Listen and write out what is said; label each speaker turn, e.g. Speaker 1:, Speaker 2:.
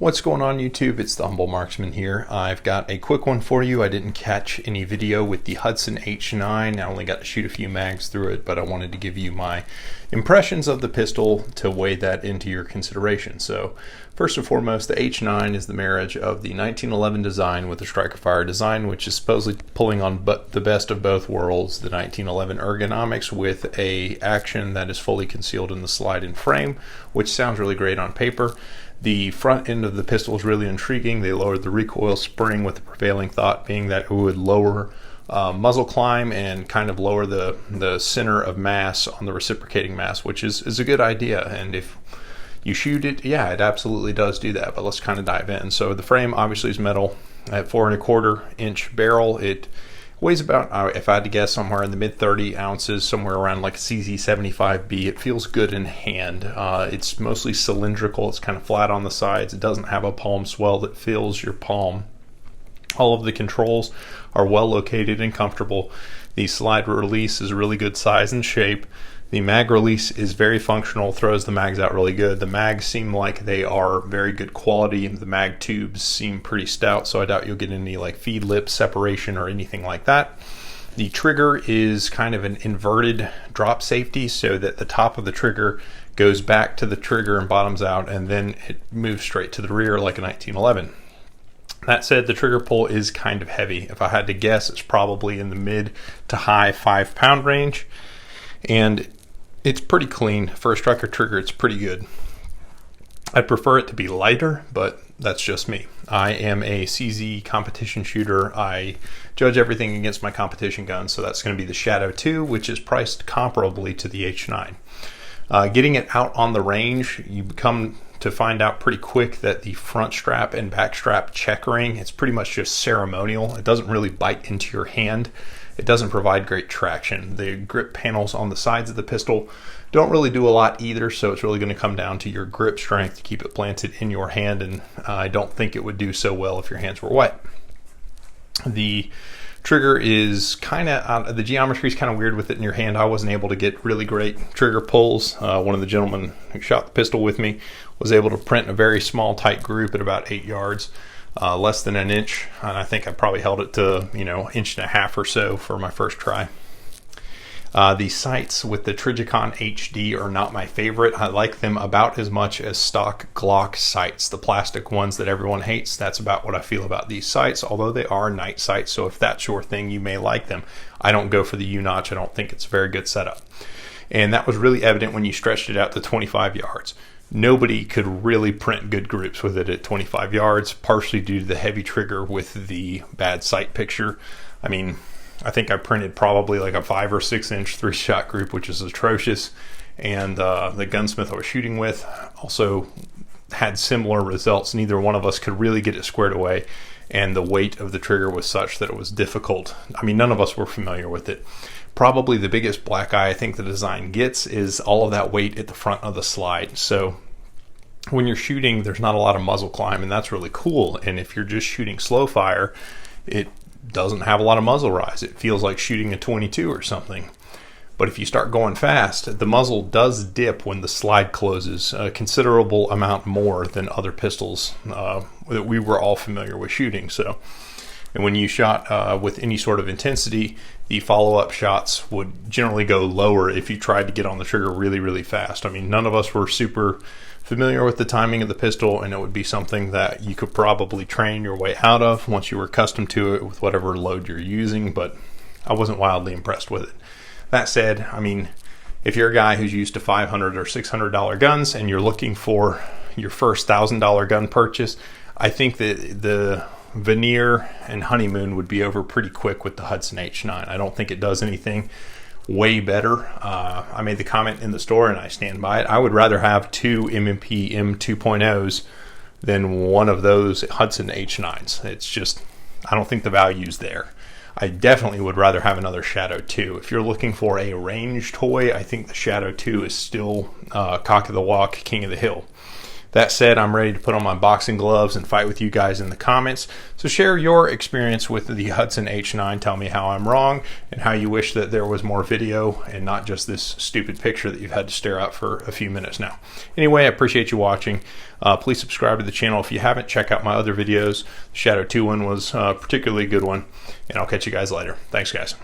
Speaker 1: What's going on YouTube? It's the Humble Marksman here. I've got a quick one for you. I didn't catch any video with the Hudson H9. I only got to shoot a few mags through it, but I wanted to give you my impressions of the pistol to weigh that into your consideration. So first and foremost, the H9 is the marriage of the 1911 design with the striker fire design, which is supposedly pulling on the best of both worlds, the 1911 ergonomics with a action that is fully concealed in the slide-in frame, which sounds really great on paper. The front end of the pistol is really intriguing. They lowered the recoil spring with the prevailing thought being that it would lower muzzle climb and kind of lower the center of mass on the reciprocating mass, which is a good idea. And if you shoot it, yeah, it absolutely does do that. But let's kind of dive in. So the frame obviously is metal at 4¼ inch barrel. It weighs about, if I had to guess, somewhere in the mid 30 ounces, somewhere around like a CZ75B. It feels good in hand. It's mostly cylindrical. It's kind of flat on the sides. It doesn't have a palm swell that fills your palm. All of the controls are well located and comfortable. The slide release is a really good size and shape. The mag release is very functional, throws the mags out really good. The mags seem like they are very good quality. The mag tubes seem pretty stout, so I doubt you'll get any like feed lip separation or anything like that. The trigger is kind of an inverted drop safety, so that the top of the trigger goes back to the trigger and bottoms out, and then it moves straight to the rear like a 1911. That said, the trigger pull is kind of heavy. If I had to guess, it's probably in the mid to high 5-pound range. And it's pretty clean. For a striker trigger, it's pretty good. I'd prefer it to be lighter, but that's just me. I am a CZ competition shooter. I judge everything against my competition gun, so that's going to be the Shadow 2, which is priced comparably to the H9. Getting it out on the range, you become to find out pretty quick that the front strap and back strap checkering, it's pretty much just ceremonial. It doesn't really bite into your hand. It doesn't provide great traction. The grip panels on the sides of the pistol don't really do a lot either, so it's really going to come down to your grip strength to keep it planted in your hand, and I don't think it would do so well if your hands were wet. The trigger is kind of, the geometry is kind of weird with it in your hand. I wasn't able to get really great trigger pulls. One of the gentlemen who shot the pistol with me was able to print a very small tight group at about 8 yards. Less than an inch, and I think I probably held it to 1.5 inches or so for my first try. The sights with the Trijicon HD are not my favorite. I like them about as much as stock Glock sights, the plastic ones that everyone hates. That's about what I feel about these sights, although they are night sights, so if that's your thing, you may like them. I don't go for the U-notch. I don't think it's a very good setup. And that was really evident when you stretched it out to 25 yards. Nobody could really print good groups with it at 25 yards, partially due to the heavy trigger with the bad sight picture. I mean, I think I printed probably like a 5 or 6 inch 3-shot group, which is atrocious. And the gunsmith I was shooting with also had similar results. Neither one of us could really get it squared away, and the weight of the trigger was such that it was difficult. I mean, none of us were familiar with it. Probably the biggest black eye I think the design gets is all of that weight at the front of the slide. So when you're shooting, there's not a lot of muzzle climb, and that's really cool. And if you're just shooting slow fire, it doesn't have a lot of muzzle rise. It feels like shooting a 22 or something. But if you start going fast, the muzzle does dip when the slide closes a considerable amount more than other pistols that we were all familiar with shooting. So, and when you shot with any sort of intensity, the follow-up shots would generally go lower if you tried to get on the trigger really, really fast. I mean, none of us were super familiar with the timing of the pistol, and it would be something that you could probably train your way out of once you were accustomed to it with whatever load you're using, but I wasn't wildly impressed with it. That said, I mean, if you're a guy who's used to $500 or $600 guns and you're looking for your first $1,000 gun purchase, I think that the veneer and honeymoon would be over pretty quick with the Hudson H9. I don't think it does anything way better. I made the comment in the store and I stand by it. I would rather have 2 M&P M2.0s than one of those Hudson H9s. It's just, I don't think the value's there. I definitely would rather have another Shadow 2. If you're looking for a range toy, I think the Shadow 2 is still cock of the walk, king of the hill. That said, I'm ready to put on my boxing gloves and fight with you guys in the comments. So share your experience with the Hudson H9. Tell me how I'm wrong and how you wish that there was more video and not just this stupid picture that you've had to stare at for a few minutes now. Anyway, I appreciate you watching. Please subscribe to the channel if you haven't. Check out my other videos. The Shadow 2 one was a particularly good one, and I'll catch you guys later. Thanks, guys.